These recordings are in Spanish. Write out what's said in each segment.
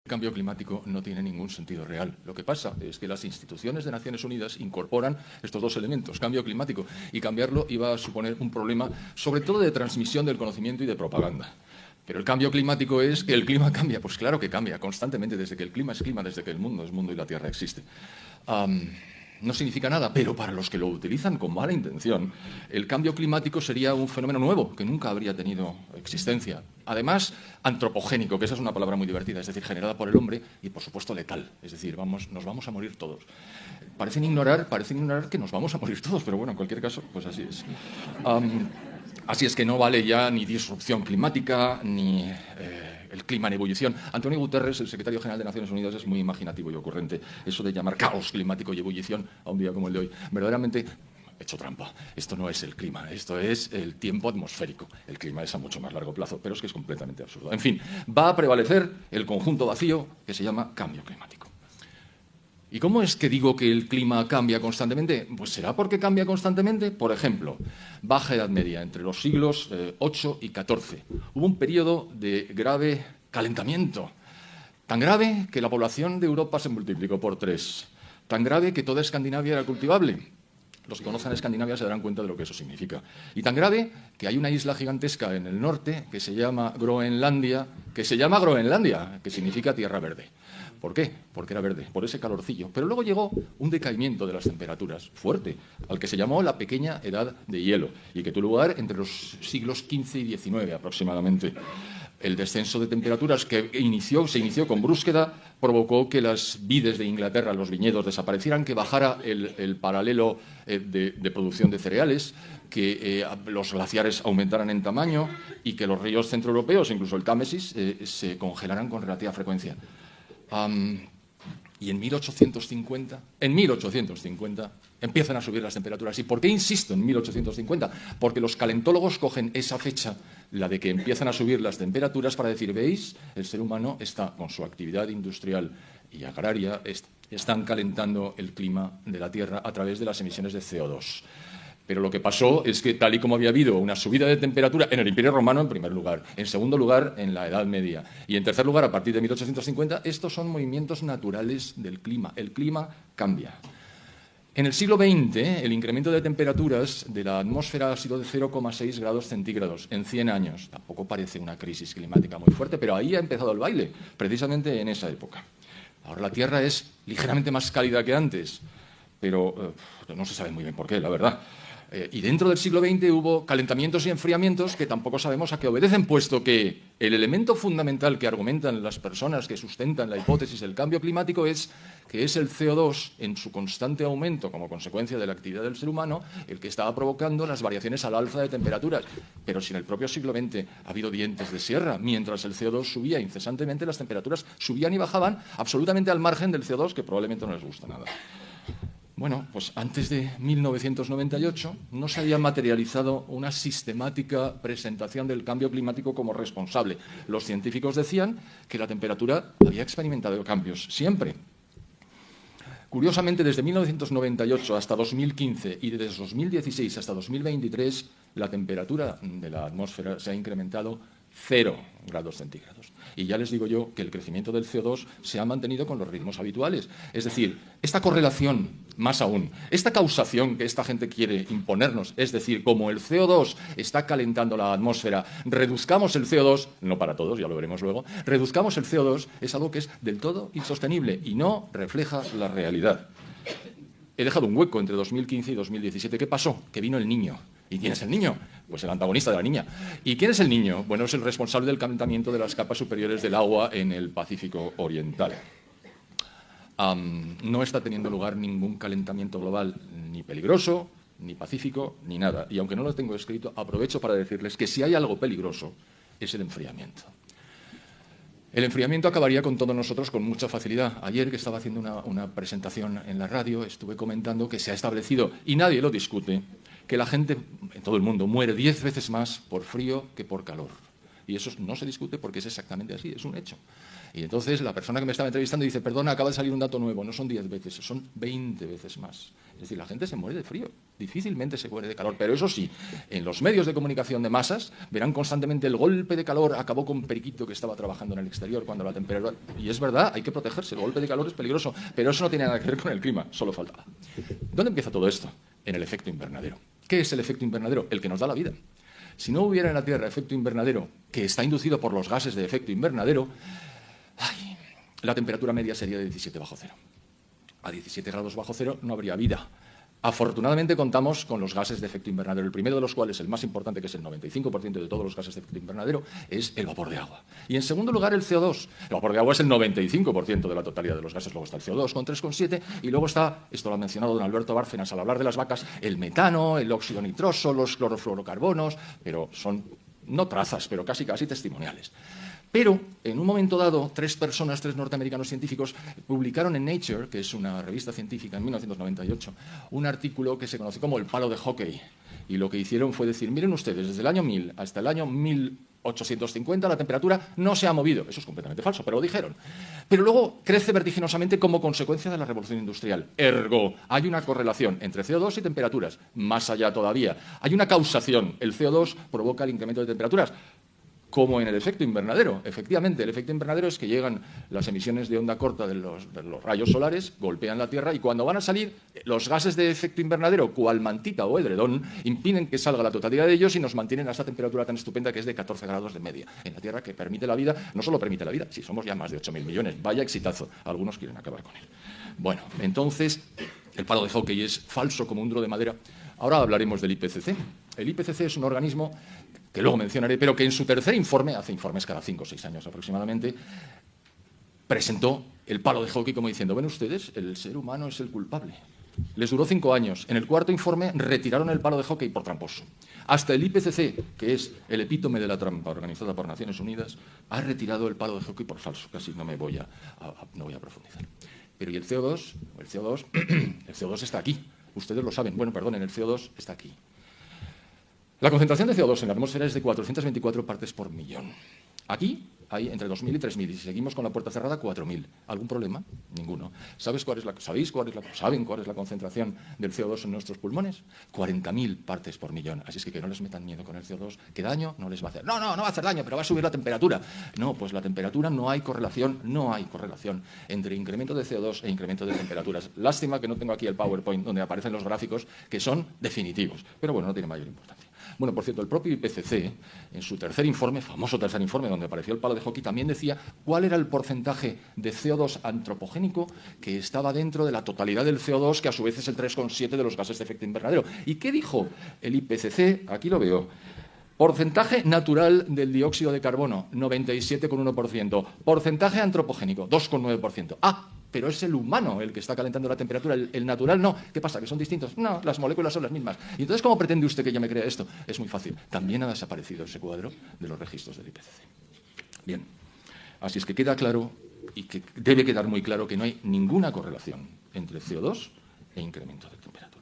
El cambio climático no tiene ningún sentido real. Lo que pasa es que las instituciones de Naciones Unidas incorporan estos dos elementos, cambio climático, y cambiarlo iba a suponer un problema, sobre todo de transmisión del conocimiento y de propaganda. Pero el cambio climático es que el clima cambia. Pues claro que cambia constantemente, desde que el clima es clima, desde que el mundo es mundo y la Tierra existe. No significa nada, pero para los que lo utilizan con mala intención, el cambio climático sería un fenómeno nuevo que nunca habría tenido existencia. Además, antropogénico, que esa es una palabra muy divertida, es decir, generada por el hombre y, por supuesto, letal. Es decir, nos vamos a morir todos. Parecen ignorar que nos vamos a morir todos, pero bueno, en cualquier caso, pues así es. Así es que no vale ya ni disrupción climática, ni el clima en ebullición. Antonio Guterres, el secretario general de Naciones Unidas, es muy imaginativo y ocurrente. Eso de llamar caos climático y ebullición a un día como el de hoy, verdaderamente he hecho trampa. Esto no es el clima, esto es el tiempo atmosférico. El clima es a mucho más largo plazo, pero es que es completamente absurdo. En fin, va a prevalecer el conjunto vacío que se llama cambio climático. ¿Y cómo es que digo que el clima cambia constantemente? Pues será porque cambia constantemente. Por ejemplo, Baja Edad Media, entre los siglos VIII y XIV. Hubo un periodo de grave calentamiento, tan grave que la población de Europa se multiplicó por 3, tan grave que toda Escandinavia era cultivable. Los que conocen Escandinavia se darán cuenta de lo que eso significa. Y tan grave que hay una isla gigantesca en el norte que se llama Groenlandia, que significa tierra verde. ¿Por qué? Porque era verde, por ese calorcillo. Pero luego llegó un decaimiento de las temperaturas fuerte, al que se llamó la pequeña edad de hielo, y que tuvo lugar entre los siglos XV y XIX aproximadamente. El descenso de temperaturas que se inició con brusquedad provocó que las vides de Inglaterra, los viñedos, desaparecieran, que bajara el paralelo de producción de cereales, que los glaciares aumentaran en tamaño y que los ríos centroeuropeos, incluso el Támesis, se congelaran con relativa frecuencia. Y en 1850 empiezan a subir las temperaturas. ¿Y por qué insisto en 1850? Porque los calentólogos cogen esa fecha, la de que empiezan a subir las temperaturas, para decir, ¿veis? El ser humano está, con su actividad industrial y agraria, están calentando el clima de la Tierra a través de las emisiones de CO2. Pero lo que pasó es que, tal y como había habido una subida de temperatura en el Imperio Romano, en primer lugar, en segundo lugar, en la Edad Media, y en tercer lugar, a partir de 1850, estos son movimientos naturales del clima. El clima cambia. En el siglo XX, el incremento de temperaturas de la atmósfera ha sido de 0,6 grados centígrados en 100 años. Tampoco parece una crisis climática muy fuerte, pero ahí ha empezado el baile, precisamente en esa época. Ahora la Tierra es ligeramente más cálida que antes, pero no se sabe muy bien por qué, la verdad. Y dentro del siglo XX hubo calentamientos y enfriamientos que tampoco sabemos a qué obedecen, puesto que el elemento fundamental que argumentan las personas que sustentan la hipótesis del cambio climático es que es el CO2 en su constante aumento como consecuencia de la actividad del ser humano el que estaba provocando las variaciones al alza de temperaturas. Pero si en el propio siglo XX ha habido dientes de sierra, mientras el CO2 subía incesantemente, las temperaturas subían y bajaban absolutamente al margen del CO2, que probablemente no les gusta nada. Bueno, pues antes de 1998 no se había materializado una sistemática presentación del cambio climático como responsable. Los científicos decían que la temperatura había experimentado cambios siempre. Curiosamente, desde 1998 hasta 2015 y desde 2016 hasta 2023, la temperatura de la atmósfera se ha incrementado 0 grados centígrados. Y ya les digo yo que el crecimiento del CO2 se ha mantenido con los ritmos habituales. Es decir, esta correlación, más aún, esta causación que esta gente quiere imponernos, es decir, como el CO2 está calentando la atmósfera, reduzcamos el CO2, no para todos, ya lo veremos luego, reduzcamos el CO2, es algo que es del todo insostenible y no refleja la realidad. He dejado un hueco entre 2015 y 2017. ¿Qué pasó? Que vino el Niño. ¿Y quién es el Niño? Pues el antagonista de la niña. ¿Y quién es el Niño? Bueno, es el responsable del calentamiento de las capas superiores del agua en el Pacífico Oriental. No está teniendo lugar ningún calentamiento global ni peligroso, ni pacífico, ni nada. Y aunque no lo tengo escrito, aprovecho para decirles que si hay algo peligroso, es el enfriamiento. El enfriamiento acabaría con todos nosotros con mucha facilidad. Ayer, que estaba haciendo una presentación en la radio, estuve comentando que se ha establecido, y nadie lo discute, que la gente en todo el mundo muere 10 veces más por frío que por calor. Y eso no se discute porque es exactamente así, es un hecho. Y entonces la persona que me estaba entrevistando dice, perdona, acaba de salir un dato nuevo, no son 10 veces, son 20 veces más. Es decir, la gente se muere de frío, difícilmente se muere de calor. Pero eso sí, en los medios de comunicación de masas verán constantemente el golpe de calor acabó con Periquito que estaba trabajando en el exterior cuando la temperatura... Y es verdad, hay que protegerse, el golpe de calor es peligroso, pero eso no tiene nada que ver con el clima, solo faltaba. ¿Dónde empieza todo esto? En el efecto invernadero. ¿Qué es el efecto invernadero? El que nos da la vida. Si no hubiera en la Tierra efecto invernadero, que está inducido por los gases de efecto invernadero, la temperatura media sería de 17 bajo cero. A 17 grados bajo cero no habría vida. Afortunadamente contamos con los gases de efecto invernadero, el primero de los cuales, el más importante, que es el 95% de todos los gases de efecto invernadero, es el vapor de agua. Y en segundo lugar, el CO2. El vapor de agua es el 95% de la totalidad de los gases. Luego está el CO2 con 3,7 y luego está, esto lo ha mencionado don Alberto Bárcenas al hablar de las vacas, el metano, el óxido nitroso, los clorofluorocarbonos, pero son no trazas, pero casi testimoniales. Pero, en un momento dado, tres norteamericanos científicos, publicaron en Nature, que es una revista científica en 1998, un artículo que se conoce como el palo de hockey. Y lo que hicieron fue decir, miren ustedes, desde el año 1000 hasta el año 1850 la temperatura no se ha movido. Eso es completamente falso, pero lo dijeron. Pero luego crece vertiginosamente como consecuencia de la revolución industrial. Ergo, hay una correlación entre CO2 y temperaturas. Más allá todavía, hay una causación. El CO2 provoca el incremento de temperaturas. Como en el efecto invernadero. Efectivamente, el efecto invernadero es que llegan las emisiones de onda corta de los rayos solares, golpean la Tierra y cuando van a salir, los gases de efecto invernadero, cual mantita o edredón, impiden que salga la totalidad de ellos y nos mantienen a esta temperatura tan estupenda que es de 14 grados de media. En la Tierra, que permite la vida, no solo permite la vida, si somos ya más de 8.000 millones, vaya exitazo, algunos quieren acabar con él. Bueno, entonces, el palo de hockey es falso como un duro de madera. Ahora hablaremos del IPCC. El IPCC es un organismo que luego mencionaré, pero que en su tercer informe, hace informes cada 5 o 6 años aproximadamente, presentó el palo de hockey como diciendo, ven ustedes, el ser humano es el culpable. Les duró 5 años. En el cuarto informe retiraron el palo de hockey por tramposo. Hasta el IPCC, que es el epítome de la trampa organizada por Naciones Unidas, ha retirado el palo de hockey por falso. Casi no voy a profundizar. Pero ¿y el CO2? El CO2 está aquí. Ustedes lo saben. Bueno, perdonen, el CO2 está aquí. La concentración de CO2 en la atmósfera es de 424 partes por millón. Aquí hay entre 2.000 y 3.000 y si seguimos con la puerta cerrada, 4.000. ¿Algún problema? Ninguno. ¿Saben cuál es la concentración del CO2 en nuestros pulmones? 40.000 partes por millón. Así es que no les metan miedo con el CO2, que daño no les va a hacer. No va a hacer daño, pero va a subir la temperatura. No, pues la temperatura no hay correlación entre incremento de CO2 e incremento de temperaturas. Lástima que no tengo aquí el PowerPoint donde aparecen los gráficos que son definitivos. Pero bueno, no tiene mayor importancia. Bueno, por cierto, el propio IPCC, en su tercer informe, famoso tercer informe, donde apareció el palo de hockey, también decía cuál era el porcentaje de CO2 antropogénico que estaba dentro de la totalidad del CO2, que a su vez es el 3,7 de los gases de efecto invernadero. ¿Y qué dijo el IPCC? Aquí lo veo. Porcentaje natural del dióxido de carbono, 97,1%. Porcentaje antropogénico, 2,9%. Pero es el humano el que está calentando la temperatura, el natural no. ¿Qué pasa? ¿Que son distintos? No, las moléculas son las mismas. ¿Y entonces cómo pretende usted que yo me crea esto? Es muy fácil. También ha desaparecido ese cuadro de los registros del IPCC. Bien, así es que queda claro y que debe quedar muy claro que no hay ninguna correlación entre CO2 e incremento de temperaturas.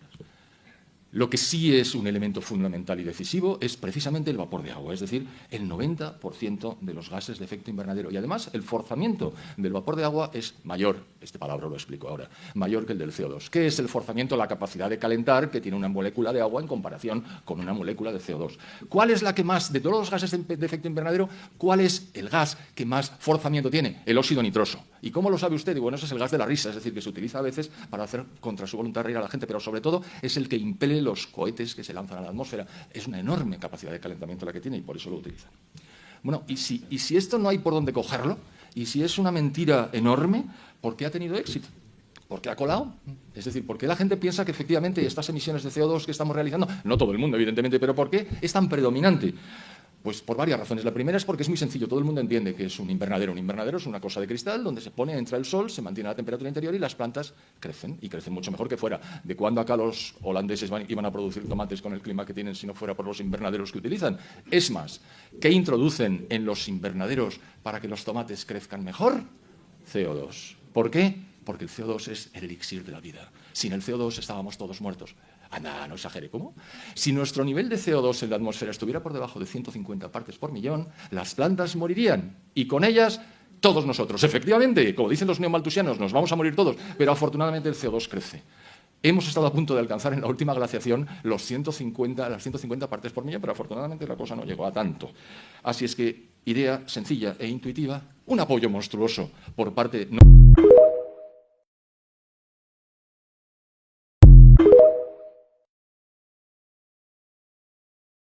Lo que sí es un elemento fundamental y decisivo es precisamente el vapor de agua, es decir, el 90% de los gases de efecto invernadero. Y además el forzamiento del vapor de agua es mayor, este palabra lo explico ahora, mayor que el del CO2. ¿Qué es el forzamiento? La capacidad de calentar que tiene una molécula de agua en comparación con una molécula de CO2. ¿Cuál es la que más, de todos los gases de efecto invernadero, cuál es el gas que más forzamiento tiene? El óxido nitroso. ¿Y cómo lo sabe usted? Y bueno, ese es el gas de la risa, es decir, que se utiliza a veces para hacer contra su voluntad reír a la gente, pero sobre todo es el que impele los cohetes que se lanzan a la atmósfera. Es una enorme capacidad de calentamiento la que tiene y por eso lo utilizan. Bueno, y si esto no hay por dónde cogerlo, y si es una mentira enorme, ¿por qué ha tenido éxito? ¿Por qué ha colado? Es decir, ¿por qué la gente piensa que efectivamente estas emisiones de CO2 que estamos realizando, no todo el mundo evidentemente, pero ¿por qué es tan predominante? Pues por varias razones. La primera es porque es muy sencillo. Todo el mundo entiende que es un invernadero. Un invernadero es una cosa de cristal donde se pone, entra el sol, se mantiene la temperatura interior y las plantas crecen. Y crecen mucho mejor que fuera. ¿De cuándo acá los holandeses iban a producir tomates con el clima que tienen si no fuera por los invernaderos que utilizan? Es más, ¿qué introducen en los invernaderos para que los tomates crezcan mejor? CO2. ¿Por qué? Porque el CO2 es el elixir de la vida. Sin el CO2 estábamos todos muertos. Anda, no exagere, ¿cómo? Si nuestro nivel de CO2 en la atmósfera estuviera por debajo de 150 partes por millón, las plantas morirían y con ellas todos nosotros. Efectivamente, como dicen los neomaltusianos, nos vamos a morir todos, pero afortunadamente el CO2 crece. Hemos estado a punto de alcanzar en la última glaciación las 150 partes por millón, pero afortunadamente la cosa no llegó a tanto. Así es que, idea sencilla e intuitiva, un apoyo monstruoso por parte...